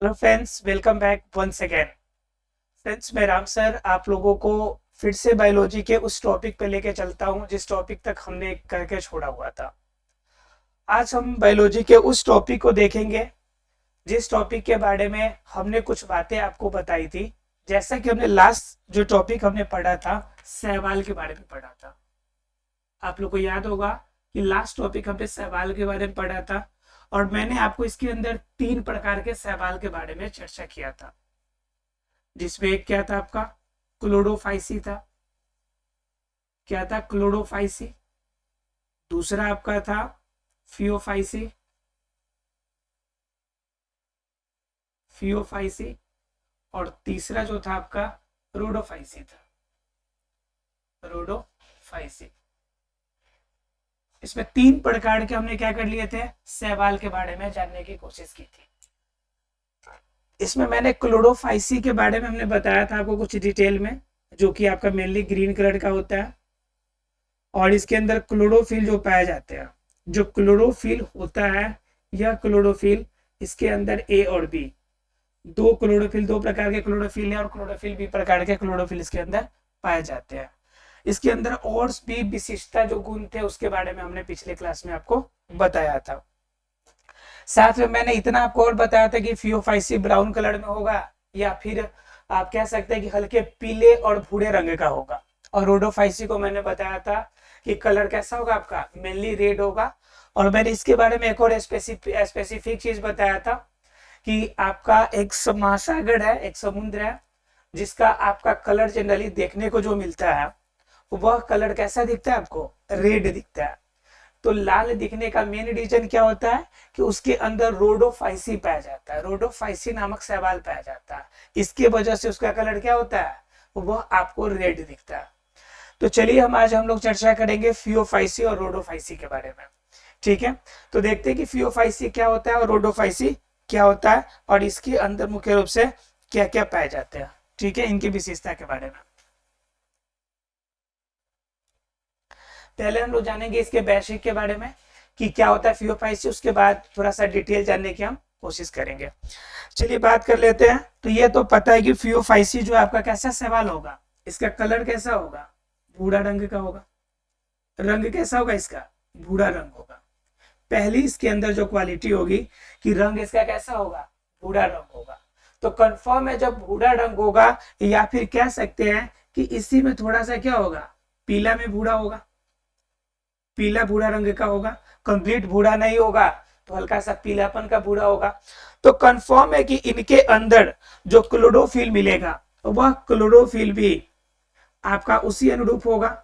Hello friends, welcome back once again. Friends, मैं Ram sir आप लोगों को फिर से बायोलॉजी के उस टॉपिक पे लेके चलता हूँ जिस टॉपिक तक हमने करके छोड़ा हुआ था। आज हम बायोलॉजी के उस टॉपिक को देखेंगे जिस टॉपिक के बारे में हमने कुछ बातें आपको बताई थी। जैसा कि हमने लास्ट जो टॉपिक हमने पढ़ा था, शैवाल के बारे में पढ़ा था। आप लोग को याद होगा कि लास्ट टॉपिक हमने शैवाल के बारे में पढ़ा था और मैंने आपको इसके अंदर 3 प्रकार के शैवाल के बारे में चर्चा किया था, जिसमें एक क्या था आपका क्लोरोफाइसी था। क्या था? क्लोरोफाइसी। दूसरा आपका था फियोफाइसी। फियोफाइसी। और तीसरा जो था आपका रोडोफाइसी था। रोडोफाइसी। इसमें 3 प्रकार के हमने क्या कर लिए थे, शैवाल के बारे में जानने की कोशिश की थी। इसमें मैंने क्लोरोफाइसी के बारे में हमने बताया था आपको कुछ डिटेल में, जो कि आपका मेनली ग्रीन कलर का होता है। और इसके अंदर क्लोरोफिल जो पाए जाते हैं, जो क्लोरोफिल होता है, यह क्लोरोफिल इसके अंदर ए और बी दो क्लोरोफिल, 2 प्रकार के क्लोरोफिल है और क्लोरोफिल बी प्रकार के क्लोरोफिल इसके अंदर पाए जाते हैं। इसके अंदर और भी विशिष्टता जो गुण थे उसके बारे में हमने पिछले क्लास में आपको बताया था। साथ में मैंने इतना आपको और बताया था कि फियोफाइसी ब्राउन कलर में होगा, या फिर आप कह सकते हैं कि हल्के पीले और भूरे रंग का होगा। और रोडोफाइसी को मैंने बताया था कि कलर कैसा होगा आपका, मेनली रेड होगा। और मैंने इसके बारे में एक और स्पेसिफिक चीज बताया था कि आपका एक महासागर है, एक समुद्र है, जिसका आपका कलर जनरली देखने को जो मिलता है वह कलर कैसा दिखता है आपको, रेड दिखता है। तो लाल दिखने का मेन रीजन क्या होता है कि उसके अंदर रोडोफाइसी पाया जाता है, रोडोफाइसी नामक शैवाल पाया जाता है। इसके वजह से उसका कलर क्या होता है, वह आपको रेड दिखता है। तो चलिए हम लोग चर्चा करेंगे फियोफाइसी और रोडोफाइसी के बारे में। ठीक है, तो देखते हैं कि फियोफाइसी क्या होता है और रोडोफाइसी क्या होता है और इसके अंदर मुख्य रूप से क्या क्या पाए जाते हैं। ठीक है, इनकी विशेषता के बारे में पहले हम लोग जानेंगे इसके बेसिक के बारे में कि क्या होता है फियोफाइसी। उसके बाद थोड़ा सा डिटेल जानने की हम कोशिश करेंगे। चलिए बात कर लेते हैं। तो ये तो पता है कि फियोफाइसी जो आपका कैसा शैवाल होगा, इसका कलर कैसा होगा, भूरा रंग का होगा। रंग कैसा होगा इसका, भूरा रंग होगा। पहली इसके अंदर जो क्वालिटी होगी कि रंग इसका कैसा होगा, भूरा रंग होगा। तो कंफर्म है जब भूरा रंग होगा, या फिर कह सकते हैं कि इसी में थोड़ा सा क्या होगा, पीला में भूरा होगा, पीला भूरा रंग का होगा। कंप्लीट भूरा नहीं होगा तो हल्का सा पीलापन का भूरा होगा। तो कंफर्म है कि इनके अंदर जो क्लोरोफिल मिलेगा वह क्लोरोफिल भी आपका उसी अनुरूप होगा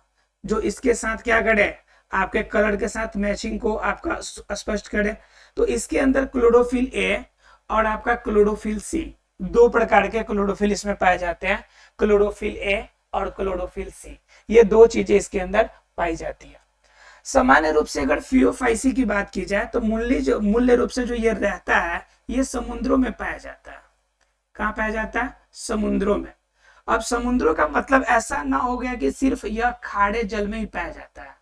जो इसके साथ क्या करे, आपके कलर के साथ मैचिंग को आपका स्पष्ट करे। तो इसके अंदर क्लोरोफिल ए और आपका क्लोरोफिल सी, 2 प्रकार के क्लोरोफिल इसमें पाए जाते हैं, क्लोरोफिल ए और क्लोरोफिल सी। ये 2 चीजें इसके अंदर पाई जाती है। सामान्य रूप से अगर फियोफाइसी की बात की जाए तो मूल्य रूप से जो ये रहता है, ये समुद्रों में पाया जाता है। कहाँ पाया जाता है, समुद्रों में। अब समुद्रों का मतलब ऐसा ना हो गया कि सिर्फ यह खारे जल में ही पाया जाता है।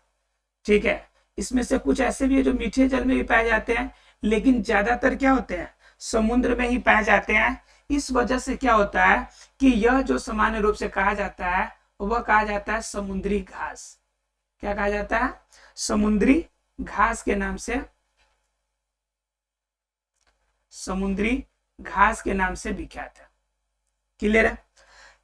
ठीक है, इसमें से कुछ ऐसे भी है जो मीठे जल में भी पाए जाते हैं, लेकिन ज्यादातर क्या होते हैं, समुद्र में ही पाए जाते हैं। इस वजह से क्या होता है कि यह जो सामान्य रूप से कहा जाता है वह कहा जाता है समुद्री घास। क्या कहा जाता है, समुद्री घास के नाम से, समुद्री घास के नाम से विख्यात है। क्लियर है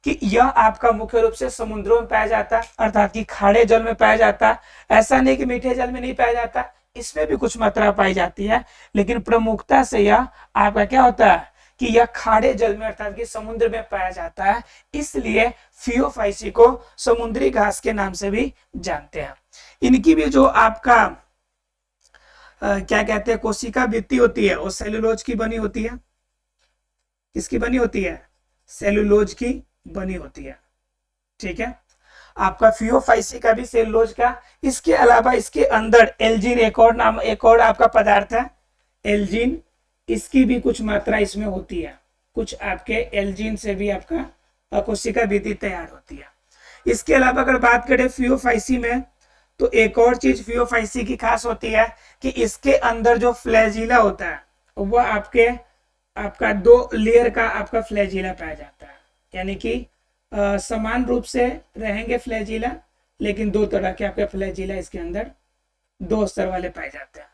कि यह आपका मुख्य रूप से समुद्रों में पाया जाता है, अर्थात कि खारे जल में पाया जाता है। ऐसा नहीं कि मीठे जल में नहीं पाया जाता, इसमें भी कुछ मात्रा पाई जाती है, लेकिन प्रमुखता से यह आपका क्या होता है कि यह खारे जल में अर्थात कि समुद्र में पाया जाता है। इसलिए फियोफाइसी को समुद्री घास के नाम से भी जानते हैं। इनकी भी जो आपका क्या कहते हैं कोशिका भित्ति होती है वो सेलुलोज की बनी होती है। किसकी बनी होती है, सेलुलोज की बनी होती है। ठीक है, आपका फियोफाइसी का भी सेलुलोज का। इसके अलावा इसके अंदर एल्जिन एक और आपका पदार्थ है, एल्जिन। इसकी भी कुछ मात्रा इसमें होती है, कुछ आपके एल्जिन से भी आपका कोशिका भित्ति तैयार होती है। इसके अलावा अगर बात करें फियोफाइसी में, तो एक और चीज फियोफाइसी की खास होती है कि इसके अंदर जो फ्लैजिला होता है वह आपके आपका 2 लेयर का आपका फ्लैजिला पाया जाता है, यानी कि समान रूप से रहेंगे फ्लैजिला, लेकिन 2 तरह के आपके फ्लैजिला इसके अंदर 2 स्तर वाले पाए जाते हैं।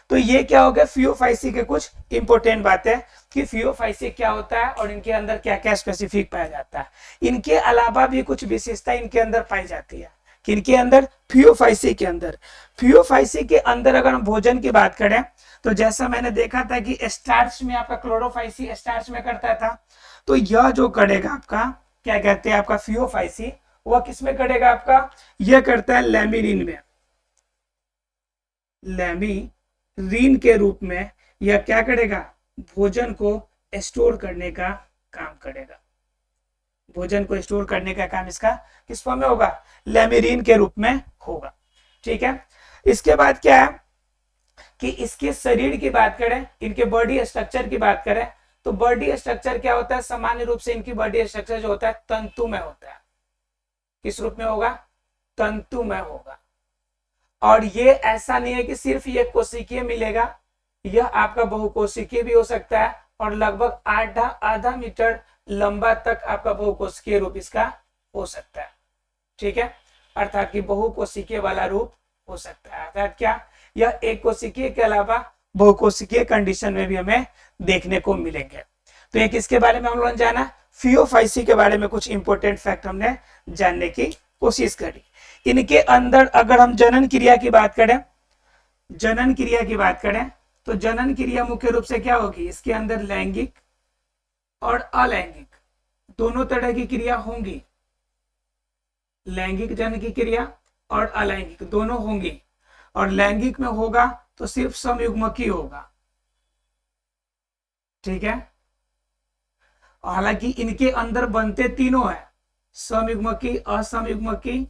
तो ये क्या हो गया फियोफाइसी के कुछ इंपॉर्टेंट बातें कि फियोफाइसी क्या होता है और इनके अंदर क्या क्या स्पेसिफिक पाया जाता है। इनके अलावा भी कुछ विशेषता इनके अंदर पाई जाती है। किनके अंदर? फियोफाइसी के अंदर। फियोफाइसी के अंदर अगर हम भोजन की बात करें तो जैसा मैंने देखा था कि स्टार्च में आपका क्लोरोफाइसी स्टार्च में करता था, तो यह जो करेगा आपका क्या कहते हैं आपका फियोफाइसी, वह किस में करेगा आपका? यह करता है लैमिनिन में। लैमिनिन के रूप में यह क्या करेगा? भोजन को स्टोर करने का काम करेगा। भोजन को स्टोर करने का काम इसका किस फॉर्म में होगा? लैमिनिन के रूप में होगा। ठीक है, इसके बाद क्या है कि इसके शरीर की बात करें, इनके बॉडी स्ट्रक्चर की बात करें, तो बॉडी स्ट्रक्चर क्या होता है? सामान्य रूप से इनकी बॉडी स्ट्रक्चर जो होता है तंतु में होता है। किस रूप में होगा? तंतु में होगा। और ये ऐसा नहीं है कि सिर्फ ये कोशिकीय मिलेगा, यह आपका बहुकोशिकीय भी हो सकता है और लगभग आधा मीटर लंबा तक आपका बहुकोशिकीय रूप इसका हो सकता है। ठीक है, अर्थात कि बहुकोशिकीय वाला रूप हो सकता है। अर्थात क्या? यह एक कोशिकीय के अलावा बहुकोशिकीय कंडीशन में भी हमें देखने को मिलेंगे। तो एक इसके बारे में हम लोगों ने जाना, फियोफाइसी के बारे में कुछ इंपॉर्टेंट फैक्ट हमने जानने की कोशिश करी। इनके अंदर अगर हम जनन क्रिया की बात करें, जनन क्रिया की बात करें तो जनन क्रिया मुख्य रूप से क्या होगी? इसके अंदर लैंगिक और अलैंगिक दोनों तरह की क्रिया होंगी। लैंगिक जनन की क्रिया और अलैंगिक दोनों होंगी, और लैंगिक में होगा तो सिर्फ समयुग्मकी होगा। ठीक है, हालांकि इनके अंदर बनते तीनों है, समयुग्मकी, असमयुग्मकी,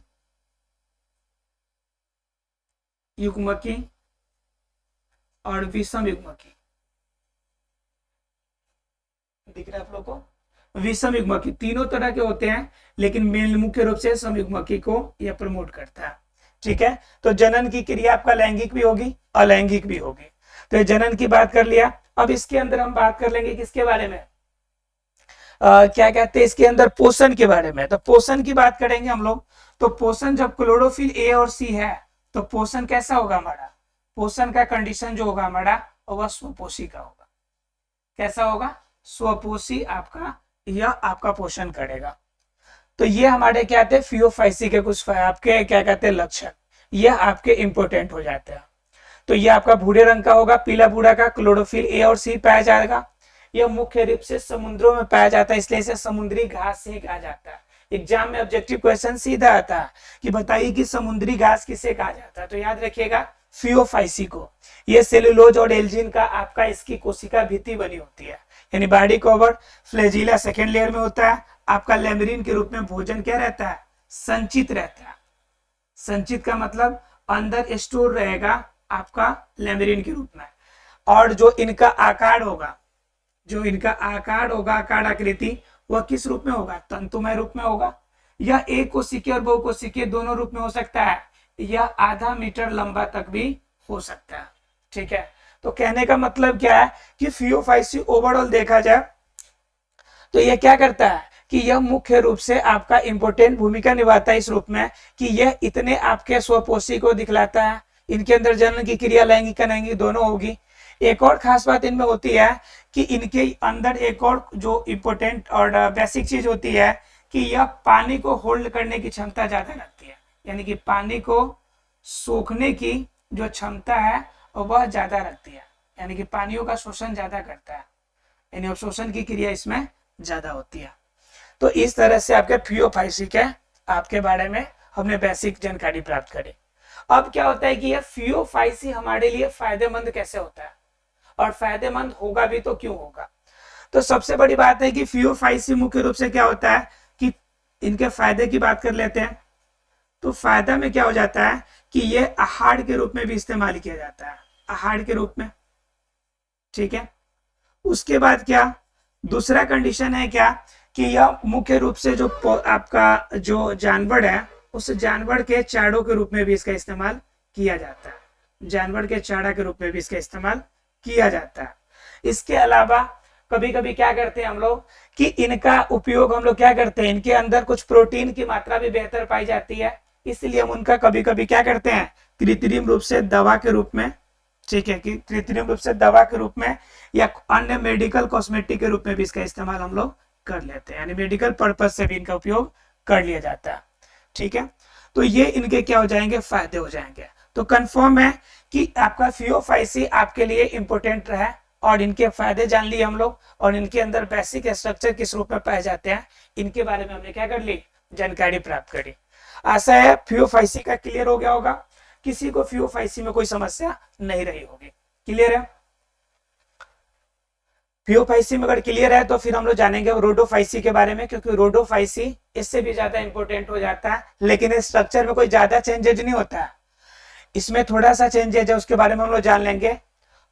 युग्मकी और विषम युग्मकी। दिख रहा है आप लोगों को? विषम युग्मकी तीनों तरह के होते हैं, लेकिन मेन मुख्य रूप से समयुग्मकी को यह प्रमोट करता है। ठीक है, तो जनन की क्रिया आपका लैंगिक भी होगी, अलैंगिक भी होगी। तो जनन की बात कर लिया। अब इसके अंदर हम बात कर लेंगे किसके बारे में? क्या कहते हैं इसके अंदर? पोषण के बारे में। तो पोषण की बात करेंगे हम लोग। तो पोषण जब क्लोरोफिल ए और सी है तो पोषण कैसा होगा हमारा? पोषण का कंडीशन जो होगा हमारा वह स्वपोषी का होगा। कैसा होगा? स्वपोषी आपका, यह आपका पोषण करेगा। तो ये हमारे क्या थे? फियोफाइसी के कुछ आपके क्या कहते हैं लक्षण, यह आपके इंपॉर्टेंट हो जाते हैं। तो ये आपका भूरे रंग का होगा, पीला भूरा का, क्लोरोफिल ए और सी पाया जाएगा। यह मुख्य रूप से समुद्रों में पाया जाता है, इसलिए इसे समुद्री घास से कहा जाता है। एग्जाम में ऑब्जेक्टिव क्वेश्चन सीधा आता है कि बताइए कि समुद्री घास किसे कहा जाता है, तो याद रखिएगा फियोफाइसी को। ये सेलुलोज और एल्जिन का आपका इसकी कोशिका भित्ति बनी होती है, यानी body cover flagella second layer में होता है। आपका लैमिनिन के रूप में भोजन क्या रहता है? संचित रहता है। संचित का मतलब अंदर स्टोर रहेगा आपका लैमिनिन के रूप में। और जो इनका आकार होगा, आकार आकृति, वह किस रूप में होगा? तंतुमय रूप में होगा। यह एक कोशिकीय और बहुकोशिकीय दोनों रूप में हो सकता है। यह आधा मीटर लंबा तक भी हो सकता है। ठीक है, तो कहने का मतलब क्या है कि फियोफाइसी ओवरऑल देखा जाए तो यह क्या करता है कि यह मुख्य रूप से आपका इंपॉर्टेंट भूमिका निभाता है इस रूप में कि यह इतने आपके स्वपोषी को दिखलाता है। इनके अंदर जनन की क्रिया लैंगिक अनैंगिक दोनों होगी। एक और खास बात इनमें होती है कि इनके अंदर एक और जो इम्पोर्टेंट और बेसिक चीज होती है कि यह पानी को होल्ड करने की क्षमता ज्यादा रखती है, यानी कि पानी को सोखने की जो क्षमता है वह ज्यादा रखती है, यानी कि पानियों का शोषण ज्यादा करता है, यानी अवशोषण की क्रिया इसमें ज्यादा होती है। तो इस तरह से आपके फियोफाइसी के आपके बारे में हमने बेसिक जानकारी प्राप्त करी। अब क्या होता है कि यह फियोफाइसी हमारे लिए फायदेमंद कैसे होता है, और फायदेमंद होगा भी तो क्यों होगा? तो सबसे बड़ी बात है कि फियोफाइसी मुख्य रूप से क्या होता है कि इनके फायदे की बात कर लेते हैं। तो फायदा में क्या हो जाता है कि यह आहार के रूप में भी इस्तेमाल किया जाता है, आहार के रूप में। ठीक है, उसके बाद क्या दूसरा कंडीशन है क्या कि यह मुख्य रूप से जो आपका जो जानवर है उस जानवर के चारों के रूप में भी इसका इस्तेमाल किया जाता है। जानवर के चारा के रूप में भी इसका इस्तेमाल किया जाता है। इसके अलावा कभी कभी क्या करते हैं हम लोग कि इनका उपयोग हम लोग क्या करते हैं, इनके अंदर कुछ प्रोटीन की मात्रा भी बेहतर पाई जाती है, इसलिए हम उनका कभी कभी क्या करते हैं, कृत्रिम रूप से दवा के रूप में, ठीक है, कि कृत्रिम रूप से दवा के रूप में या अन्य मेडिकल कॉस्मेटिक के रूप में भी इसका इस्तेमाल हम लोग कर लेते हैं, यानी मेडिकल पर्पज से भी इनका उपयोग कर लिया जाता है। ठीक है, तो ये इनके क्या हो जाएंगे, फायदे हो जाएंगे। तो कंफर्म है कि आपका फियोफाइसी आपके लिए इंपॉर्टेंट रहा और इनके फायदे जान लिए हम लोग, और इनके अंदर बेसिक स्ट्रक्चर किस रूप में पाए जाते हैं इनके बारे में हमने क्या कर ली, जानकारी प्राप्त करी। आशा है फियोफाइसी का क्लियर हो गया होगा, किसी को फियोफाइसी में कोई समस्या नहीं रही होगी। क्लियर है? फियोफाइसी में अगर क्लियर है तो फिर हम लोग जानेंगे रोडोफाइसी के बारे में, क्योंकि रोडोफाइसी इससे भी ज्यादा इंपॉर्टेंट हो जाता है, लेकिन इस स्ट्रक्चर में कोई ज्यादा चेंजेज नहीं होता है, इसमें थोड़ा सा चेंजेज है, उसके बारे में हम लोग जान लेंगे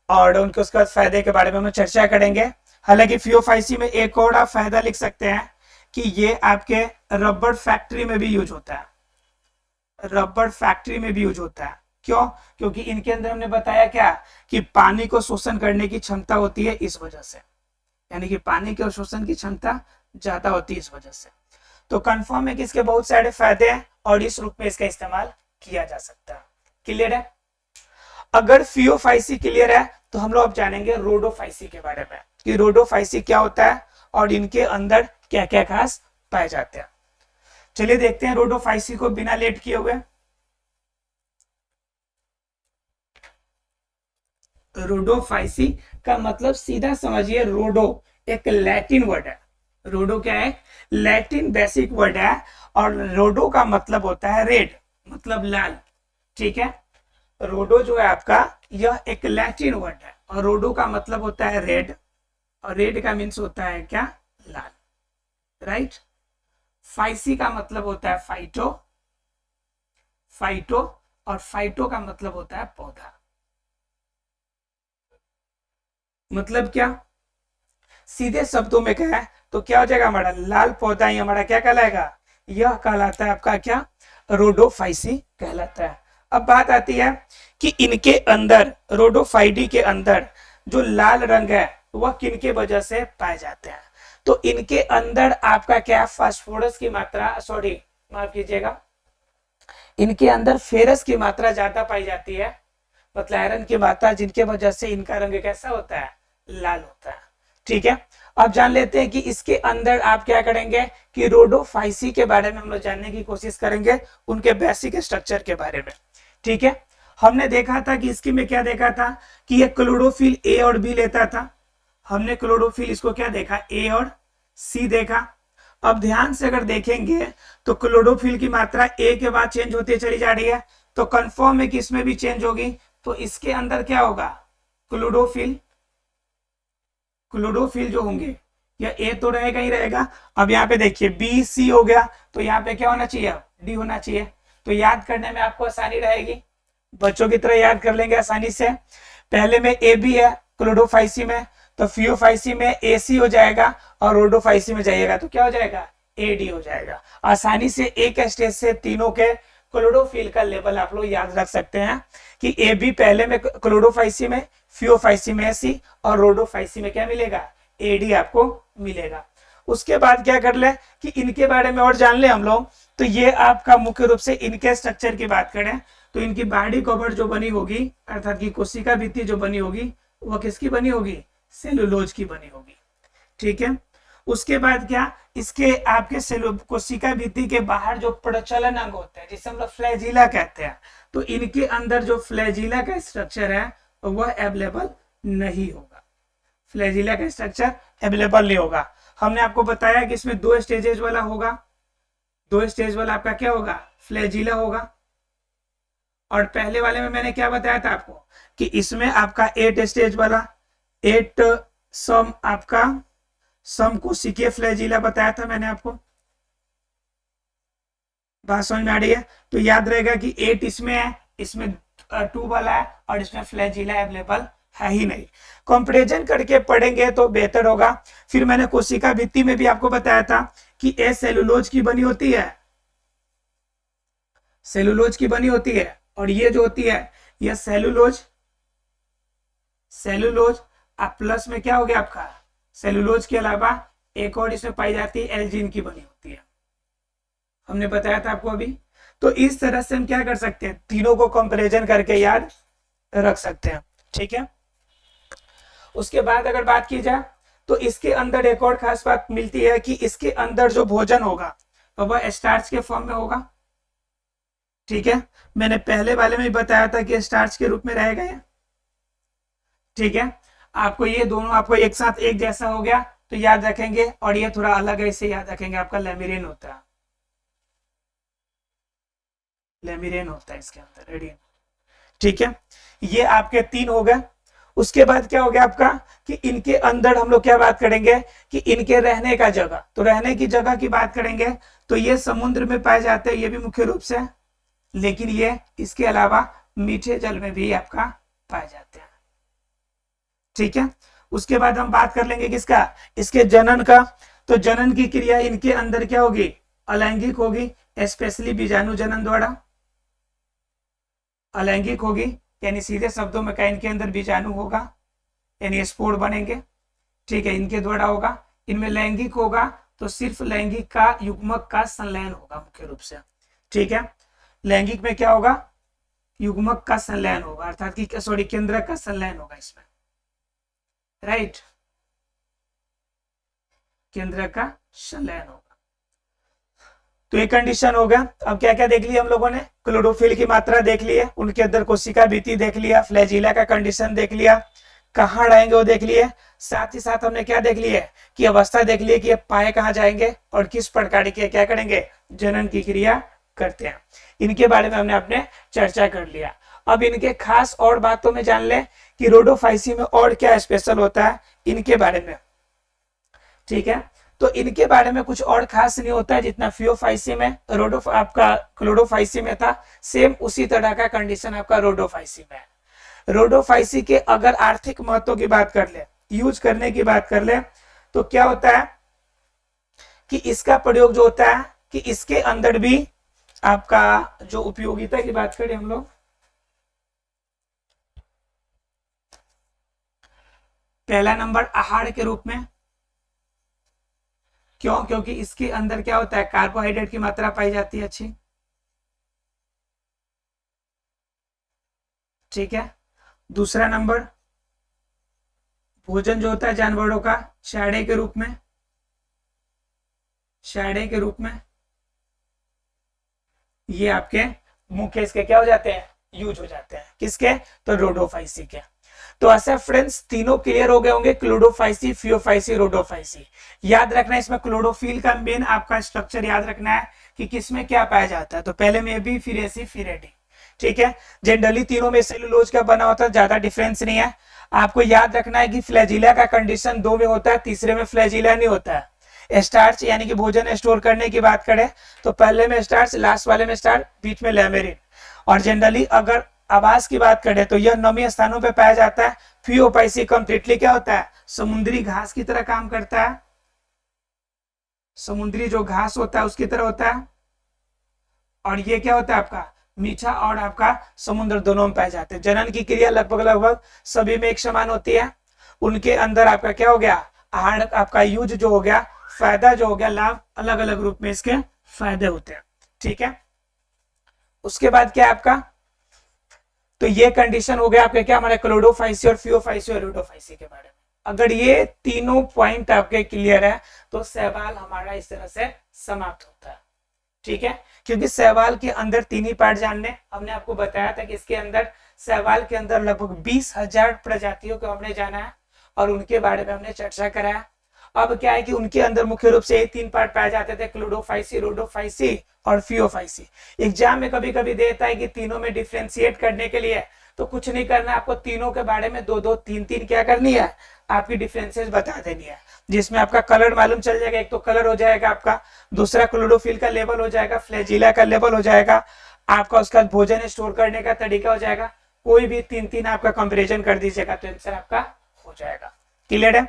और उनके उसके बाद फायदे के बारे में हम चर्चा करेंगे। हालांकि फियोफाइसी में एक और आप फायदा लिख सकते हैं कि ये आपके रबर फैक्ट्री में भी यूज होता है, रबर फैक्ट्री में भी यूज होता है। क्यों? क्योंकि इनके अंदर हमने बताया क्या कि पानी को शोषण करने की क्षमता होती है, इस वजह से, यानी कि पानी के शोषण की क्षमता ज्यादा होती है इस वजह से। तो कंफर्म है कि इसके बहुत सारे फायदे हैं और इस रूप में इसका इस्तेमाल किया जा सकता है। क्लियर है? अगर फियोफाइसी क्लियर है तो हम लोग अब जानेंगे रोडोफाइसी के बारे में कि रोडोफाइसी क्या होता है और इनके अंदर क्या क्या खास पाए जाते हैं। चलिए देखते हैं रोडोफाइसी को बिना लेट किए हुए। रोडोफाइसी का मतलब सीधा समझिए, रोडो एक लैटिन वर्ड है, रोडो क्या है, लैटिन बेसिक वर्ड है, और रोडो का मतलब होता है रेड, मतलब लाल। ठीक है, रोडो जो है आपका यह एक लैटिन वर्ड है और रोडो का मतलब होता है रेड, और रेड का मीन्स होता है क्या, लाल, राइट। फाइसी का मतलब होता है फाइटो, फाइटो, और फाइटो का मतलब होता है पौधा। मतलब क्या, सीधे शब्दों में कहा है तो क्या हो जाएगा, हमारा लाल पौधा ही हमारा क्या कहलाएगा, यह कहलाता है आपका क्या, रोडोफाइसी कहलाता है। अब बात आती है कि इनके अंदर, रोडोफाइडी के अंदर जो लाल रंग है वह किनके वजह से पाए जाते हैं, तो इनके अंदर आपका क्या, फास्फोरस की मात्रा, सॉरी माफ कीजिएगा, इनके अंदर फेरस की मात्रा ज्यादा पाई जाती है, मतलब आयरन की मात्रा, जिनके वजह से इनका रंग कैसा होता है, लाल होता है। ठीक है, अब जान लेते हैं कि इसके अंदर आप क्या करेंगे कि रोडोफाइसी के बारे में हम लोग जानने की कोशिश करेंगे, उनके बेसिक स्ट्रक्चर के बारे में। ठीक है, हमने देखा था कि इसकी में क्या देखा था कि ये क्लोरोफिल ए और बी लेता था, हमने क्लोरोफिल इसको क्या देखा, ए और सी देखा। अब ध्यान से अगर देखेंगे तो क्लोरोफिल की मात्रा ए के बाद चेंज होती चली जा रही है, तो कंफर्म है कि इसमें भी चेंज होगी, तो इसके अंदर क्या होगा, क्लोरोफिल, क्लोरोफिल जो होंगे या ए तो रहेगा ही रहेगा। अब यहाँ पे देखिए बी सी हो गया, तो यहाँ पे क्या होना चाहिए, डी होना चाहिए, तो याद करने में आपको आसानी रहेगी, बच्चों की तरह याद कर लेंगे आसानी से। पहले में ए बी है क्लोरोफाइसी में, तो फियोफाइसी में ए सी हो जाएगा, और रोडोफाइसी में जाइएगा तो क्या हो जाएगा, ए डी हो जाएगा। आसानी से एक स्टेज से तीनों के क्लोरोफिल का लेवल आप लोग याद रख सकते हैं कि ए बी पहले में क्लोरोफाइसी में, फियोफाइसी में सी, और रोडोफाइसी में क्या मिलेगा, एडी आपको मिलेगा। उसके बाद क्या कर ले कि इनके बारे में और जान ले हम लोग, तो ये आपका मुख्य रूप से इनके स्ट्रक्चर की बात करें तो इनकी बॉडी कवर जो बनी होगी, अर्थात की कोशिका भित्ति जो बनी होगी वह किसकी बनी होगी, सेलुलोज की बनी होगी। ठीक है, उसके बाद क्या, इसके आपके कोशिका भित्ति के बाहर जो प्रचलन अंग होते हैं जिसे हम लोग फ्लैजिला कहते हैं, तो इनके अंदर जो फ्लैजिला का स्ट्रक्चर है वह अवेलेबल नहीं होगा, फ्लैजिला का स्ट्रक्चर अवेलेबल नहीं होगा। हमने आपको बताया कि इसमें 2 स्टेजेस वाला होगा, 2 स्टेज वाला आपका क्या होगा, फ्लैजिला होगा, और पहले वाले में मैंने क्या बताया था आपको कि इसमें आपका 8 स्टेज वाला, 8 सम आपका सम कोशिकीय फ्लैजिला बताया था मैंने आपको, बात समझ में आ रही है। तो याद रहेगा कि 8 इसमें है, इसमें 2 वाला है, और इसमें फ्लैजिला अवेलेबल है ही नहीं। कंपैरिजन करके पढ़ेंगे तो बेहतर होगा। फिर मैंने कोशिका भित्ति में भी आपको बताया था कि ए सेलुलोज की बनी होती है, सेलुलोज की बनी होती है, और ये जो होती है ये सेलुलोज, सेलुलोज अब प्लस में क्या हो गया आपका सेलुलोज के अलावा एक और इसमें पाई जाती है एल्जीन की बनी होती है, हमने बताया था आपको अभी। तो इस तरह से हम क्या कर सकते हैं, तीनों को कंपैरिजन करके याद रख सकते हैं, ठीक है। उसके बाद अगर बात की जाए तो इसके अंदर एक और खास बात मिलती है कि इसके अंदर जो भोजन होगा वह स्टार्च के फॉर्म में होगा, ठीक है। मैंने पहले वाले में बताया था कि स्टार्च के रूप में रहेगा ये, ठीक है। आपको ये दोनों आपको एक साथ एक जैसा हो गया तो याद रखेंगे, और ये थोड़ा अलग है इसे याद रखेंगे, आपका लेमिरेन होता है, लेमिरेन होता है इसके अंदर रेडियन, ठीक है। ये आपके तीन हो गए। उसके बाद क्या हो गया आपका कि इनके अंदर हम लोग क्या बात करेंगे कि इनके रहने का जगह, तो रहने की जगह की बात करेंगे तो ये समुद्र में पाए जाते हैं, ये भी मुख्य रूप से, लेकिन ये इसके अलावा मीठे जल में भी आपका पाए जाते हैं, ठीक है। उसके बाद हम बात कर लेंगे किसका, इसके जनन का। तो जनन की क्रिया इनके अंदर क्या होगी, अलैंगिक होगी, स्पेशली बीजाणु जनन द्वारा अलैंगिक होगी, यानी सीधे शब्दों में कहें इनके अंदर बीजाणु होगा, यानी स्पोर बनेंगे, ठीक है, इनके द्वारा होगा। इनमें लैंगिक होगा तो सिर्फ लैंगिक का युग्मक का संलयन होगा मुख्य रूप से, ठीक है। लैंगिक में क्या होगा, युग्मक का संलयन होगा, अर्थात कि सॉरी केंद्रक का संलयन होगा इसमें, राइट, केंद्रक का संलयन होगा। तो ये कंडीशन हो गया। अब क्या क्या देख लिया हम लोगों ने, क्लोरोफिल की मात्रा देख ली है, उनके अंदर कोशिका भित्ति देख लिया, फ्लैजिला का कंडीशन देख लिया, कहाँ रहेंगे वो देख लिए, साथ ही साथ हमने क्या देख लिया कि अवस्था देख ली कि ये पाए कहाँ जाएंगे और किस प्रकार के क्या करेंगे, जनन की क्रिया करते हैं। इनके बारे में हमने अपने चर्चा कर लिया। अब इनके खास और बातों में जान ले कि रोडोफाइसी में और क्या स्पेशल होता है इनके बारे में, ठीक है। तो इनके बारे में कुछ और खास नहीं होता है जितना फियोफाइसी में आपका क्लोरोफाइसी में था, सेम उसी तरह का कंडीशन आपका रोडोफाइसी में है। रोडोफाइसी के अगर आर्थिक महत्व की बात कर ले, यूज करने की बात कर ले, तो क्या होता है कि इसका प्रयोग जो होता है कि इसके अंदर भी आपका जो उपयोगिता की बात करें हम लोग, पहला नंबर आहार के रूप में, क्यों, क्योंकि इसके अंदर क्या होता है, कार्बोहाइड्रेट की मात्रा पाई जाती है अच्छी, ठीक है। दूसरा नंबर भोजन जो होता है जानवरों का शैडे के रूप में, शैडे के रूप में ये आपके मुख्य इसके क्या हो जाते हैं, यूज हो जाते हैं, किसके, तो रोडोफाइसी के। तो ऐसा फ्रेंड्स तीनों क्लियर हो गए होंगे, क्लोरोफाइसी, फियोफाइसी, रोडोफाइसी। याद रखना है इसमें क्लोरोफिल का मेन आपका स्ट्रक्चर याद रखना है कि किसमें क्या पाया जाता है। तो पहले में बी, फिर एसी, फिर एडी, ठीक है। जनरली तीनों में सेलुलोज का बना होता है, ज्यादा डिफरेंस नहीं है। आपको याद रखना है कि फ्लैजिला का कंडीशन दो में होता है, तीसरे में फ्लैजिला नहीं होता है। स्टार्च यानी कि भोजन स्टोर करने की बात करें तो पहले में स्टार्च, लास्ट वाले में स्टार्च, बीच में लेमेरिन। और जनरली अगर आवास की बात करें तो यह नमी स्थानों पे पाया जाता है। फियोफाइसी कंप्लीटली क्या होता है, समुद्री घास की तरह काम करता है, समुद्री जो घास होता है उसकी तरह होता है। और ये क्या होता है आपका मीठा और आपका समुद्र दोनों में पाए जाते हैं। जनन की क्रिया लगभग लगभग सभी में एक समान होती है। उनके अंदर आपका क्या हो गया, आहार आपका यूज जो हो गया, फायदा जो हो गया, लाभ अलग अलग रूप में इसके फायदे होते हैं, ठीक है। उसके बाद क्या है आपका, तो ये कंडीशन हो गया आपके क्या, हमारे क्लोरोफाइसी और फियोफाइसी और रोडोफाइसी के बारे में। अगर ये तीनों पॉइंट आपके क्लियर है तो सवाल हमारा इस तरह से समाप्त होता है, ठीक है। क्योंकि सवाल के अंदर तीन ही पार्ट जानने, हमने आपको बताया था कि इसके अंदर सवाल के अंदर लगभग 20,000 प्रजातियों को हमने जाना है और उनके बारे में हमने चर्चा कराया। अब क्या है कि उनके अंदर मुख्य रूप से ये तीन पार्ट पाए जाते थे, क्लोरोफाइसी, रोडोफाइसी और फियोफाइसी। एग्जाम में कभी कभी देता है कि तीनों में डिफ्रेंशिएट करने के लिए, तो कुछ नहीं करना, आपको तीनों के बारे में दो दो तीन तीन क्या करनी है, आपकी डिफरेंसेस बता देनी है, जिसमें आपका कलर मालूम चल जाएगा। एक तो कलर हो जाएगा आपका, दूसरा क्लोरोफिल का लेवल हो जाएगा, फ्लैजिला का लेवल हो जाएगा आपका, उसका भोजन स्टोर करने का तरीका हो जाएगा। कोई भी तीन तीन आपका कंपेरिजन कर दीजिएगा तो आंसर आपका हो जाएगा। क्लियर है?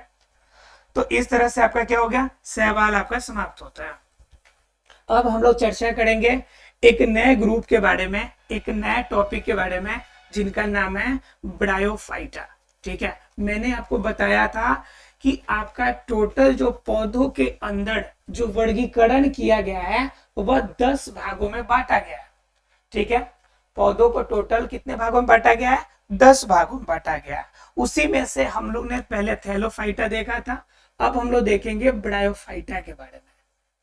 तो इस तरह से आपका क्या हो गया, सवाल आपका समाप्त होता है। अब हम लोग चर्चा करेंगे एक नए ग्रुप के बारे में, एक नए टॉपिक के बारे में, जिनका नाम है ब्रायोफाइटा। ठीक है, मैंने आपको बताया था कि आपका टोटल जो पौधों के अंदर जो वर्गीकरण किया गया है वह 10 भागों में बांटा गया है। ठीक है, पौधों को टोटल कितने भागों में बांटा गया है? 10 भागों में बांटा गया है। उसी में से हम लोग ने पहले थैलोफाइटा देखा था, अब हम लोग देखेंगे ब्रायोफाइटा के बारे में।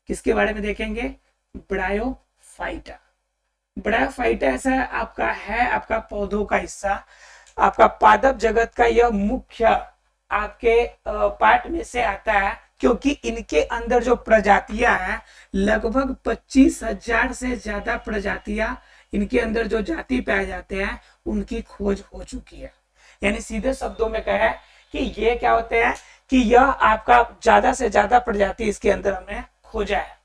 किसके बारे में देखेंगे? ब्रायोफाइटा। ब्रायोफाइटा ऐसा आपका है, आपका पौधों का हिस्सा, आपका पादप जगत का यह मुख्य आपके पार्ट में से आता है, क्योंकि इनके अंदर जो प्रजातियां हैं लगभग 25,000 से ज्यादा प्रजातियां, इनके अंदर जो जाति पाए जाते हैं उनकी खोज हो चुकी है। यानी सीधे शब्दों में कहे कि ये क्या होते हैं कि यह आपका ज्यादा से ज्यादा प्रजाति इसके अंदर हमने खोजा है।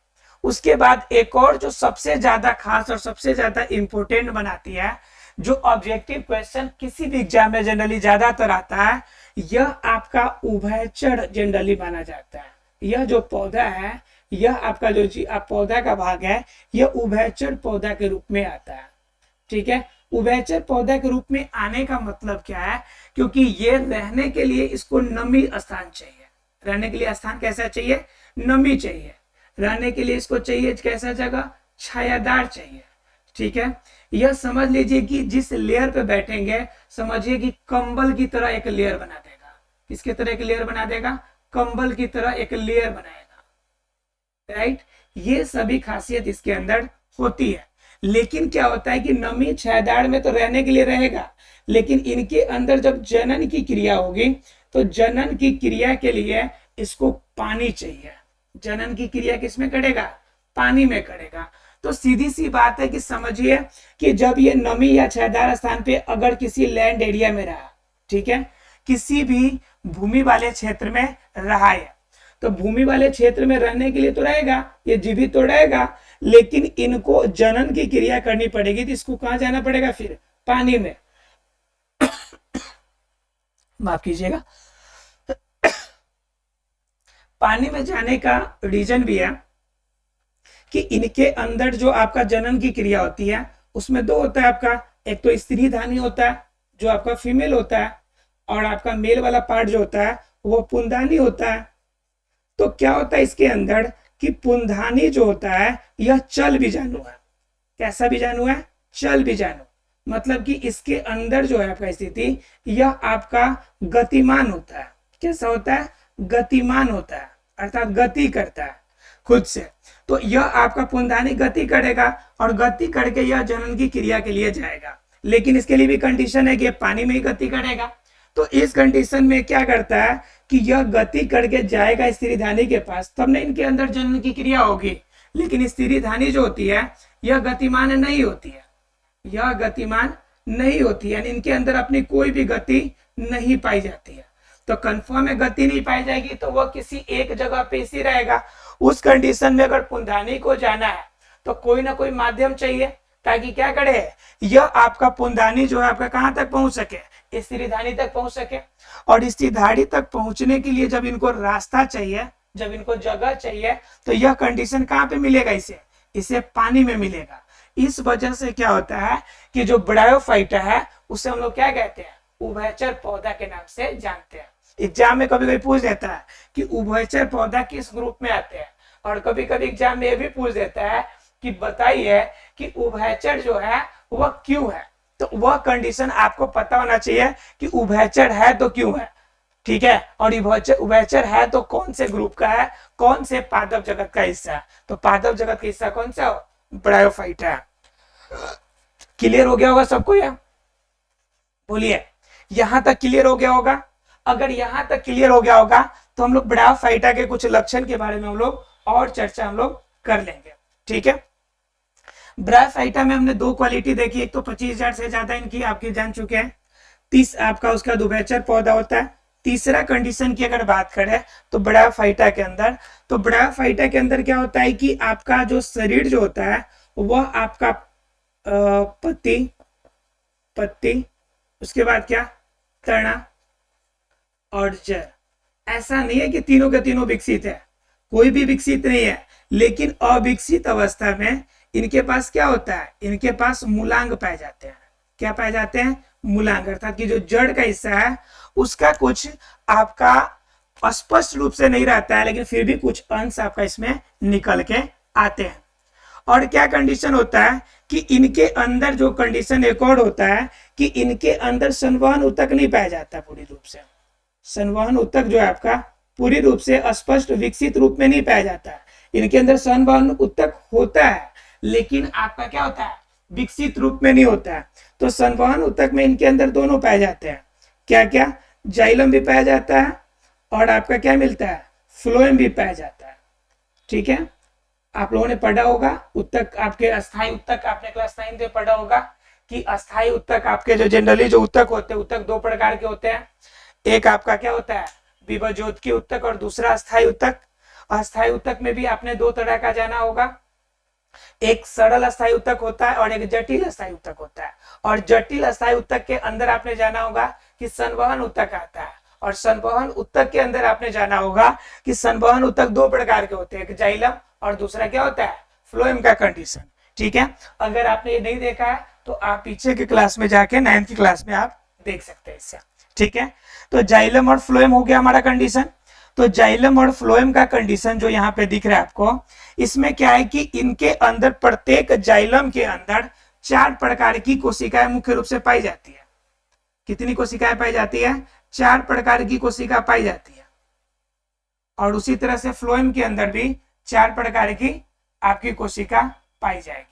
उसके बाद एक और जो सबसे ज्यादा खास और सबसे ज्यादा इंपॉर्टेंट बनाती है, जो ऑब्जेक्टिव क्वेश्चन किसी भी एग्जाम में जनरली ज्यादातर आता है, यह आपका उभयचर जनरली माना जाता है। यह जो पौधा है, यह आपका जो पौधा का भाग है, यह उभयचर पौधा के रूप में आता है। ठीक है, उभयचर पौधा के रूप में आने का मतलब क्या है? क्योंकि ये रहने के लिए इसको नमी स्थान चाहिए। रहने के लिए स्थान कैसा चाहिए? नमी चाहिए। रहने के लिए इसको चाहिए कैसा जगह? छायादार चाहिए। ठीक है, यह समझ लीजिए कि जिस लेयर पे बैठेंगे समझिए कि कंबल की तरह एक लेयर बना देगा। किसके तरह एक लेयर बना देगा? कंबल की तरह एक लेयर बनाएगा। राइट, ये सभी खासियत इसके अंदर होती है। लेकिन क्या होता है कि नमी छायादार में तो रहने के लिए रहेगा, लेकिन इनके अंदर जब जनन की क्रिया होगी तो जनन की क्रिया के लिए इसको पानी चाहिए। जनन की क्रिया किसमें करेगा? पानी में करेगा। तो सीधी सी बात है कि समझिए कि जब ये नमी या छायादार स्थान पे अगर किसी लैंड एरिया में रहा, ठीक है, किसी भी भूमि वाले क्षेत्र में रहा है, तो भूमि वाले क्षेत्र में रहने के लिए तो रहेगा, ये जीवित तो रहेगा, लेकिन इनको जनन की क्रिया करनी पड़ेगी, तो इसको कहां जाना पड़ेगा? फिर पानी में। माफ कीजिएगा, पानी में जाने का रीजन भी है कि इनके अंदर जो आपका जनन की क्रिया होती है उसमें दो होता है आपका, एक तो स्त्री धानी होता है जो आपका फीमेल होता है, और आपका मेल वाला पार्ट जो होता है वो पुंधानी होता है। तो क्या होता है इसके अंदर कि पुंधानी जो होता है यह चल बीजाणु है। कैसा बीजाणु है? चल बीजाणु। मतलब कि इसके अंदर जो है आपका स्थिति, यह आपका गतिमान होता है। कैसा होता है? गतिमान होता है, अर्थात गति करता है खुद से। तो यह आपका पुंधानी गति करेगा और गति करके यह जनन की क्रिया के लिए जाएगा, लेकिन इसके लिए भी कंडीशन है कि पानी में ही गति करेगा। तो इस कंडीशन में क्या करता है कि यह गति करके जाएगा स्त्री धानी के पास, तब ना इनके अंदर जनन की क्रिया होगी। लेकिन स्त्री धानी जो होती है यह गतिमान नहीं होती है, यह गतिमान नहीं होती है, यानी इनके अंदर अपनी कोई भी गति नहीं पाई जाती है। तो कंफर्म में गति नहीं पाई जाएगी तो वह किसी एक जगह पे ही रहेगा। उस कंडीशन में अगर पुंधानी को जाना है तो कोई ना कोई माध्यम चाहिए ताकि क्या करे, यह आपका पुंधानी जो है आपका कहां तक पहुंच सके? स्त्रीधानी तक पहुंच सके। और स्त्रीधानी तक पहुंचने के लिए जब इनको रास्ता चाहिए, जब इनको जगह चाहिए, तो यह कंडीशन कहां पे मिलेगा? इसे पानी में मिलेगा। इस वजह से क्या होता है कि जो ब्रायोफाइटा है उसे हम लोग क्या कहते हैं? उभयचर पौधा के नाम से जानते हैं। एग्जाम में कभी कभी पूछ देता है कि उभयचर पौधा किस ग्रुप में आते हैं, और कभी कभी एग्जाम में ये भी पूछ देता है कि बताइए कि उभयचर जो है वह क्यों है। तो वह कंडीशन आपको पता होना चाहिए कि उभयचर है तो क्यों है। ठीक है, और उभयचर है तो कौन से ग्रुप का है, कौन से पादप जगत का हिस्सा है? तो पादप जगत का हिस्सा कौन सा? ब्रायोफाइटा है। क्लियर हो गया होगा सबको? यह बोलिए, यहां तक क्लियर हो गया होगा? अगर यहां तक क्लियर हो गया होगा तो हम लोग ब्रायोफाइटा के कुछ लक्षण के बारे में हम लोग और चर्चा हम लोग कर लेंगे। ठीक है, ब्रायोफाइटा में हमने दो क्वालिटी देखी, एक तो 25,000 से ज्यादा इनकी आपके जान चुके हैं, 30 आपका उसका उभयचर पौधा होता है। तीसरा कंडीशन की अगर बात करें तो ब्रायोफाइटा के अंदर, तो ब्रायोफाइटा के अंदर क्या होता है कि आपका जो शरीर जो होता है वह आपका पत्ती, उसके बाद क्या? तना और जड़। ऐसा नहीं है कि तीनों के तीनों विकसित है, कोई भी विकसित नहीं है, लेकिन अविकसित अवस्था में इनके पास क्या होता है? इनके पास मूलांग पाए जाते हैं। क्या पाए जाते हैं? मूलांग, अर्थात कि जो जड़ का हिस्सा है उसका कुछ आपका स्पष्ट रूप से नहीं रहता है, लेकिन फिर भी कुछ अंश आपका इसमें निकल के आते हैं। और क्या कंडीशन होता है कि इनके अंदर जो कंडीशन एक और होता है कि इनके अंदर संवहन ऊतक नहीं पाया जाता पूरी रूप से। संवहन ऊतक जो है आपका पूरी रूप से स्पष्ट विकसित रूप में नहीं पाया जाता है। इनके अंदर संवहन ऊतक होता है, लेकिन आपका क्या होता है, विकसित रूप में नहीं होता है। तो संवहन ऊतक में इनके अंदर दोनों पाए जाते हैं। क्या क्या? जाइलम भी पाया जाता है और आपका क्या मिलता है, फ्लोएम भी पाया जाता है। ठीक है, आप लोगों ने पढ़ा होगा उत्तक, आपके अस्थायी उत्तक आपने क्लास 9 में पढ़ा होगा कि अस्थायी उत्तक आपके जो जनरली जो उत्तक होते हैं, उत्तक दो प्रकार के होते हैं। एक आपका क्या होता है, विभज्योतकी उत्तक, और दूसरा अस्थायी उत्तक। अस्थायी उत्तक में भी आपने दो तरह का जाना होगा, एक सरल अस्थायी उत्तक होता है और एक जटिल अस्थायी उत्तक होता है। और जटिल अस्थायी उत्तक के अंदर आपने जाना होगा कि संवहन उत्तक आता है, और संवहन उत्तक के अंदर आपने जाना होगा कि संवहन उत्तक दो प्रकार के होते हैं, एक जाइलम और दूसरा क्या होता है, फ्लोएम का कंडीशन। ठीक है, अगर आपने ये नहीं देखा है तो आप पीछे के क्लास में जाके 9th की क्लास में आप देख सकते हैं इससे। ठीक है, तो जाइलम और फ्लोएम हो गया हमारा कंडीशन। तो जाइलम और फ्लोएम का कंडीशन जो यहाँ पे दिख रहा है आपको, इसमें क्या है कि इनके अंदर प्रत्येक जाइलम के अंदर 4 प्रकार की कोशिकाएं मुख्य रूप से पाई जाती है। कितनी कोशिकाएं पाई जाती है? 4 प्रकार की कोशिका पाई जाती है। और उसी तरह से फ्लोएम के अंदर भी 4 प्रकार की आपकी कोशिका पाई जाएगी।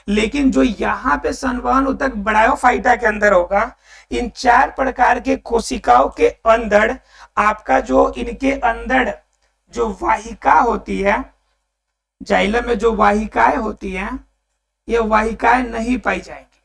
लेकिन जो यहाँ पे संवहन ऊतक ब्रायोफाइटा के अंदर होगा, इन 4 प्रकार के कोशिकाओं के अंदर आपका जो इनके अंदर जो वाहिका होती है, जाइलम में जो वाहिकाएं होती हैं, ये वाहिकाएं नहीं पाई जाएंगी,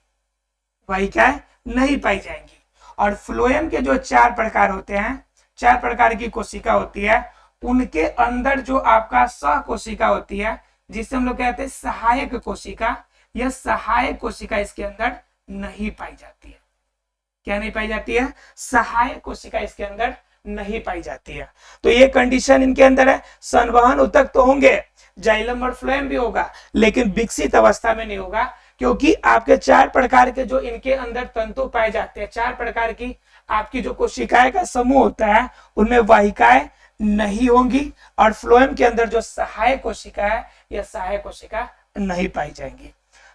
वाहिकाएं नहीं पाई जाएंगी। और फ्लोएम के जो 4 प्रकार होते हैं, 4 प्रकार की कोशिका होती है, उनके अंदर जो आपका सह कोशिका होती है, जिसे हम लोग कहते हैं सहायक कोशिका, यह सहायक कोशिका इसके अंदर नहीं पाई जाती है। क्या नहीं पाई जाती है? सहायक कोशिका इसके अंदर नहीं पाई जाती है। तो ये कंडीशन इनके अंदर है। संवहन ऊतक तो होंगे, जाइलम और फ्लोएम भी होगा, लेकिन विकसित अवस्था में नहीं होगा, क्योंकि आपके 4 प्रकार के जो इनके अंदर तंतु पाए जाते हैं, 4 प्रकार की आपकी जो कोशिकाएं का समूह होता है, उनमें वाहिकाएं नहीं होंगी। और फ्लोएम के अंदर जो सहायक कोशिका है, यह सहायक कोशिका नहीं पाई जाएंगी।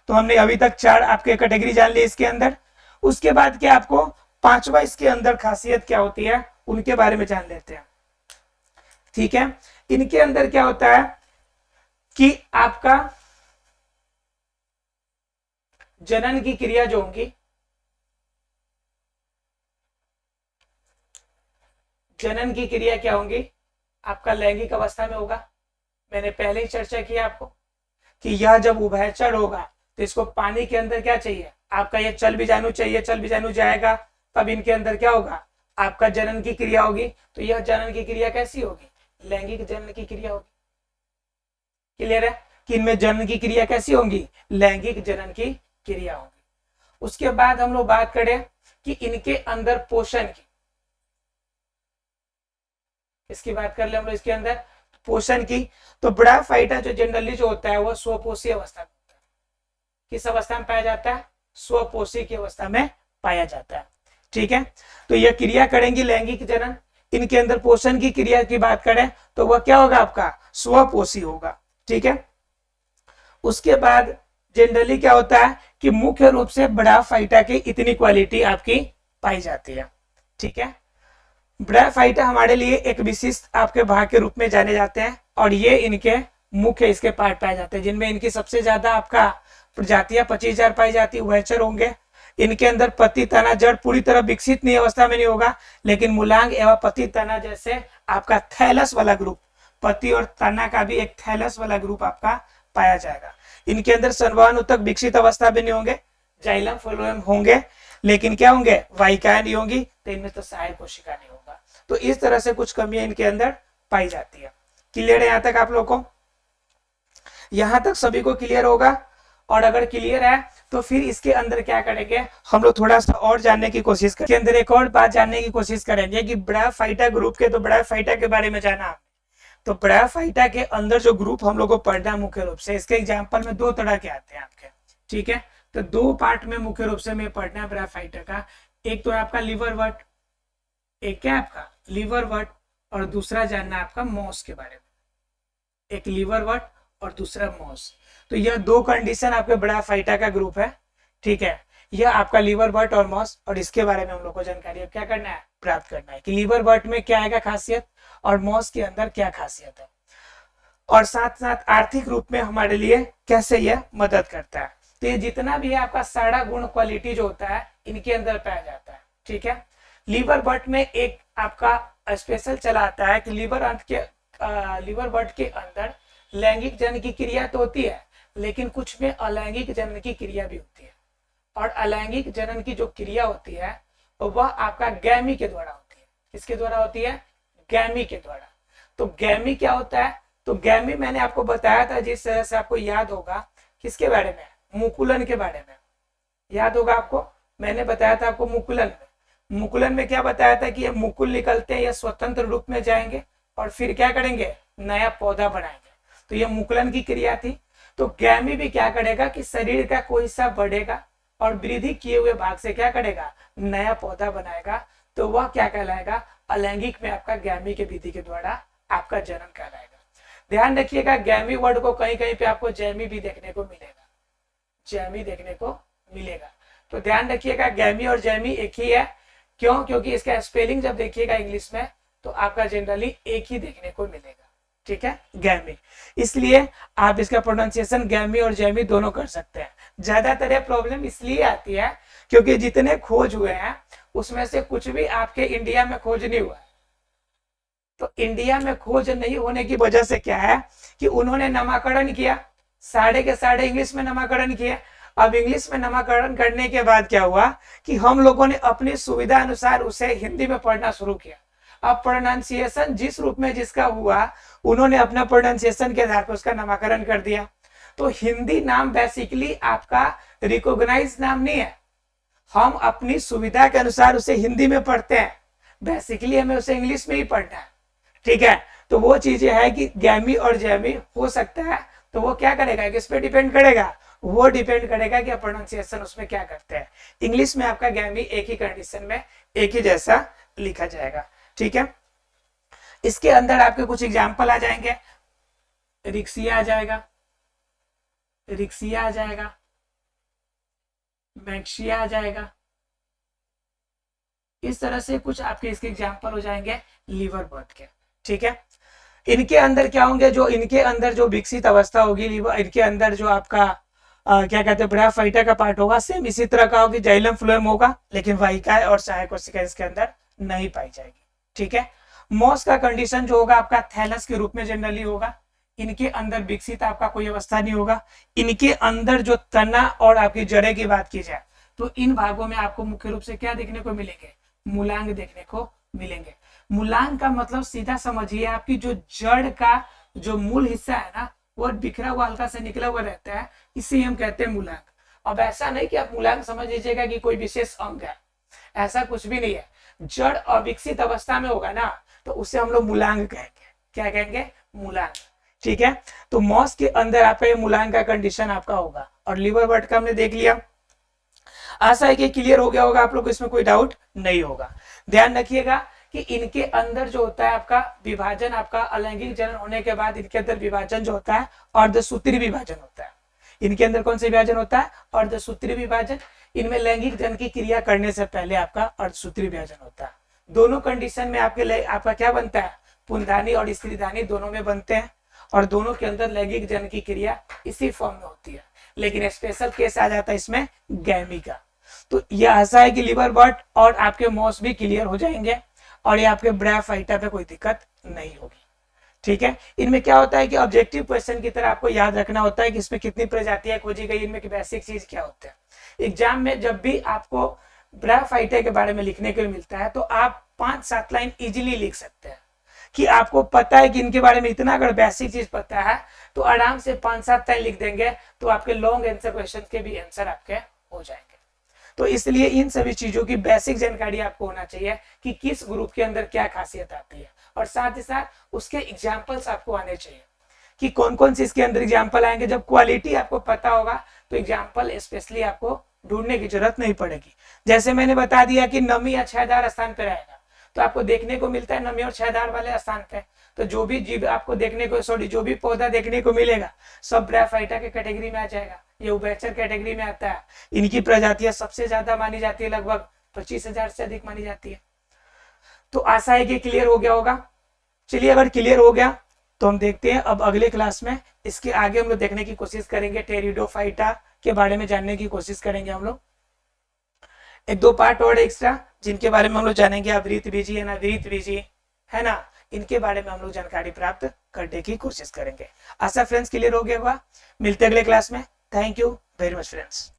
तो हमने अभी तक 4 आपके कैटेगरी जान ली इसके अंदर। उसके बाद क्या आपको 5वां इसके अंदर खासियत क्या होती है, उनके बारे में जान लेते हैं। ठीक है, इनके अंदर क्या होता है कि आपका जनन की क्रिया जो होगी, जनन की क्रिया क्या होगी, आपका लैंगिक अवस्था में होगा। मैंने पहले ही चर्चा किया आपको कि यह जब उभयचर होगा तो इसको पानी के अंदर क्या चाहिए, आपका ये चल बीजाणु चाहिए, चल बीजाणु जाएगा, तब इनके अंदर क्या होगा, आपका जनन की क्रिया होगी। तो यह जनन की क्रिया कैसी होगी, लैंगिक जनन की क्रिया होगी। क्लियर है कि इनमें जनन की क्रिया कैसी होगी, लैंगिक जनन की क्रिया होगी। उसके बाद हम लोग बात करें कि इनके अंदर पोषण की, इसकी बात कर ले हम लोग इसके अंदर पोषण की। तो ब्रायोफाइटा जो जनरली जो होता है वो स्वपोषी अवस्था में होता है। किस अवस्था में पाया जाता है, स्वपोषी की अवस्था में पाया जाता है। ठीक है, तो यह क्रिया करेंगी लैंगिक जनन। इनके अंदर पोषण की क्रिया की बात करें तो वह क्या होगा, आपका स्वपोषी होगा। ठीक है, उसके बाद जनरली क्या होता है कि मुख्य रूप से ब्रायोफाइटा की इतनी क्वालिटी आपकी पाई जाती है। ठीक है, ब्रायोफाइटा हमारे लिए एक विशिष्ट आपके भाग के रूप में जाने जाते हैं, और ये इनके मुख्य इसके पार्ट पाए जाते हैं, जिनमें इनकी सबसे ज्यादा आपका प्रजातियां 25,000 पाई जाती, उभयचर होंगे। इनके अंदर पत्ती तना जड़ पूरी तरह विकसित नहीं अवस्था में नहीं होगा, लेकिन मूलांग एवं पत्ती तना जैसे आपका थैलस वाला ग्रुप, पत्ती और तना का भी एक थैलस वाला ग्रुप आपका पाया जाएगा। इनके अंदर संवहन ऊतक विकसित अवस्था में नहीं होंगे, जाइलम फ्लोएम होंगे, लेकिन क्या होंगे, वाहिकाएं नहीं होंगी, तो इनमें तो सहायक कोशिका नहीं होगा। तो इस तरह से कुछ कमियां इनके अंदर पाई जाती है। क्लियर है यहाँ तक आप लोग को? यहाँ तक सभी को क्लियर होगा? और अगर क्लियर है तो फिर इसके अंदर क्या करेंगे, हम लोग थोड़ा सा और जानने की कोशिश करेंगे। अंदर एक और बात जानने की कोशिश करेंगे कि ब्रायोफाइटा ग्रुप के, तो ब्रायोफाइटा के बारे में जाना। तो ब्रायोफाइटा के अंदर जो ग्रुप हम लोग को पढ़ना मुख्य रूप से, इसके एग्जाम्पल में 2 तरह के आते हैं आपके। ठीक है, तो 2 पार्ट में मुख्य रूप से मैं पढ़ना है ब्रायोफाइटा का। एक तो है आपका लिवर वर्ट, एक क्या है आपका लिवर वर्ट, और दूसरा जानना है आपका मॉस के बारे में, एक लिवरवर्ट और दूसरा मॉस। तो यह दो कंडीशन आपके बड़ा फाइटा का ग्रुप है, ठीक है। यह आपका लिवरवर्ट और मॉस, और इसके बारे में हम लोग को जानकारी अब क्या करना है, प्राप्त करना है कि लिवरवर्ट में क्या आएगा खासियत और मॉस के अंदर क्या खासियत है, और साथ साथ आर्थिक रूप में हमारे लिए कैसे यह मदद करता है। तो ये जितना भी है आपका सारा गुण क्वालिटी जो होता है इनके अंदर पाया जाता है, ठीक है। लिवरवर्ट में एक आपका स्पेशल चला आता है कि लिवरवर्ट के अंदर लैंगिक जनन की क्रिया तो होती है, लेकिन कुछ में अलैंगिक जनन की क्रिया भी होती है। और अलैंगिक जनन की जो क्रिया होती है वह आपका गैमी के द्वारा होती है। किसके द्वारा होती है, गैमी के द्वारा। तो गैमी क्या होता है, तो गैमी मैंने आपको बताया था, जिस तरह से आपको याद होगा, किसके बारे में, मुकुलन के बारे में याद होगा आपको, मैंने बताया था आपको मुकुलन में क्या बताया था कि ये मुकुल निकलते हैं, ये स्वतंत्र रूप में जाएंगे और फिर क्या करेंगे, नया पौधा बनाएंगे। तो ये मुकुलन की क्रिया थी। तो गैमी भी क्या करेगा कि शरीर का कोई हिस्सा बढ़ेगा और वृद्धि किए हुए भाग से क्या करेगा, नया पौधा बनाएगा। तो वह क्या कहलाएगा, अलैंगिक में आपका गैमी के विधि के द्वारा आपका जनन कहलाएगा। ध्यान रखिएगा, गैमी वर्ड को कहीं कहीं पे आपको जैमी भी देखने को मिलेगा, जैमी देखने को मिलेगा। तो ध्यान रखिएगा, गैमी और जैमी एक ही है। क्यों, क्योंकि इसका स्पेलिंग जब देखिएगा इंग्लिश में तो आपका जनरली एक ही देखने को मिलेगा, ठीक है, गैमी। इसलिए आप इसका प्रोनाउंसिएशन गैमी और जैमी दोनों कर सकते हैं। ज्यादातर यह प्रॉब्लम इसलिए आती है क्योंकि जितने खोज हुए हैं उसमें से कुछ भी आपके इंडिया में खोज नहीं हुआ है। तो इंडिया में खोज नहीं होने की वजह से क्या है कि उन्होंने नामकरण किया, सारे के सारे इंग्लिश में नामकरण किया। अब इंग्लिश में नामकरण करने के बाद क्या हुआ कि हम लोगों ने अपनी सुविधा अनुसार उसे हिंदी में पढ़ना शुरू किया। अब प्रोनाउंसिएशन जिस रूप में जिसका हुआ, उन्होंने अपना प्रोनाउंसिएशन के आधार पर उसका नामकरण कर दिया। तो हिंदी नाम बेसिकली आपका रिकॉग्नाइज नाम नहीं है, हम अपनी सुविधा के अनुसार उसे हिंदी में पढ़ते हैं, बेसिकली हमें उसे इंग्लिश में ही पढ़ना है, ठीक है। तो वो चीजें है कि गैमी और जैमी हो सकता है, तो वो क्या करेगा, किस पे डिपेंड करेगा, वो डिपेंड करेगा कि प्रोनाउंसिएशन उसमें क्या करते हैं। इंग्लिश में आपका गैमी एक ही कंडीशन में एक ही जैसा लिखा जाएगा, ठीक है। इसके अंदर आपके कुछ एग्जाम्पल आ जाएंगे, रिक्सिया आ जाएगा, रिक्सिया आ जाएगा, मैक्सिया आ जाएगा। इस तरह से कुछ आपके इसके एग्जाम्पल हो जाएंगे लिवरवर्ट के, ठीक है। इनके अंदर क्या होंगे, जो इनके अंदर जो विकसित अवस्था होगी, इनके अंदर जो आपका क्या कहते हैं ब्रायोफाइटा का पार्ट होगा, सेम इसी तरह का होगी, जाइलम फ्लोएम होगा, लेकिन वाहिकाएं और सहायक कोशिकाएं इसके अंदर नहीं पाई जाएगी, ठीक है। मॉस का कंडीशन जो होगा आपका थैलस के रूप में जनरली होगा। इनके अंदर विकसित आपका कोई अवस्था नहीं होगा। इनके अंदर जो तना और आपकी जड़ें की बात की जाए तो इन भागों में आपको मुख्य रूप से क्या देखने को मिलेंगे, मूलांग देखने को मिलेंगे। मूलांग का मतलब सीधा समझिए, आपकी जो जड़ का जो मूल हिस्सा है ना, वो बिखरा हुआ हल्का से निकला हुआ रहता है, इसे हम कहते हैं मूलांग। अब ऐसा नहीं कि आप मूलांग समझ लीजिएगा कि कोई विशेष अंग है, ऐसा कुछ भी नहीं है। जड़ अविकसित अवस्था में होगा ना तो उसे हम लोग मूलांग कहेंगे। क्या कहेंगे, मूलांग, ठीक है। तो मॉस के अंदर आपका ये मूलांग का कंडीशन आपका होगा। और लिवरवर्ट का हमने देख लिया, आशा है कि क्लियर हो गया होगा आप लोग को, इसमें कोई डाउट नहीं होगा। ध्यान रखिएगा कि इनके अंदर जो होता है आपका विभाजन, आपका अलैंगिक जनन होने के बाद इनके अंदर विभाजन जो होता है अर्धसूत्री विभाजन होता है। इनके अंदर कौन सा विभाजन होता है, अर्धसूत्री विभाजन। इनमें लैंगिक जनन की क्रिया करने से पहले आपका अर्धसूत्री विभाजन होता है। दोनों कंडीशन में आपका क्या बनता है, पुंधानी और स्त्रीधानी दोनों में बनते हैं, और दोनों के अंदर लैंगिक जनन की क्रिया इसी फॉर्म में होती है। लेकिन स्पेशल केस आ जाता है इसमें गैमी का। तो यह आशा है कि लिवरवर्ट और आपके मॉस भी क्लियर हो जाएंगे और ये आपके ब्रायोफाइटा पे कोई दिक्कत नहीं होगी, ठीक है। इनमें क्या होता है कि ऑब्जेक्टिव क्वेश्चन की तरह आपको याद रखना होता है कि इसमें कितनी प्रजातियां खोजी गई, इनमें की बेसिक चीज क्या होता है। एग्जाम में जब भी आपको ब्रायोफाइटा के बारे में लिखने के लिए मिलता है तो आप 5-7 लाइन इजीली लिख सकते हैं कि आपको पता है कि इनके बारे में इतना, अगर बेसिक चीज पता है तो आराम से 5-7 लाइन लिख देंगे तो आपके लॉन्ग आंसर क्वेश्चन के भी आंसर आपके हो जाएंगे। तो इसलिए इन सभी चीजों की बेसिक जानकारी आपको होना चाहिए कि किस ग्रुप के अंदर क्या खासियत आती है, और साथ ही साथ उसके एग्जाम्पल्स आपको आने चाहिए कि कौन कौन से इसके अंदर एग्जाम्पल आएंगे। जब क्वालिटी आपको पता होगा तो एग्जाम्पल स्पेशली आपको ढूंढने की जरूरत नहीं पड़ेगी। जैसे मैंने बता दिया कि नमी या छायादार स्थान पर रहेगा, तो आपको देखने को मिलता है नमी और छायादार वाले स्थान पे। तो जो भी जीव आपको देखने को जो भी पौधा देखने को मिलेगा सब ब्रायोफाइटा के कैटेगरी में आ जाएगा। ये उभयचर कैटेगरी में आता है। इनकी प्रजातियां सबसे ज्यादा मानी जाती है, लगभग 25,000 से अधिक मानी जाती है। तो आशा है कि क्लियर हो गया होगा। चलिए अगर क्लियर हो गया तो हम देखते हैं अब अगले क्लास में इसके आगे हम लोग देखने की कोशिश करेंगे, टेरिडोफाइटा के बारे में जानने की कोशिश करेंगे हम लोग। एक दो पार्ट और एक्स्ट्रा जिनके बारे में हम लोग जानेंगे, आवृत बीजी है ना, वृत्त बीजी है ना, इनके बारे में हम लोग जानकारी प्राप्त करने की कोशिश करेंगे। आशा फ्रेंड्स क्लियर हो गया होगा। मिलते हैं अगले क्लास में। Thank you very much friends.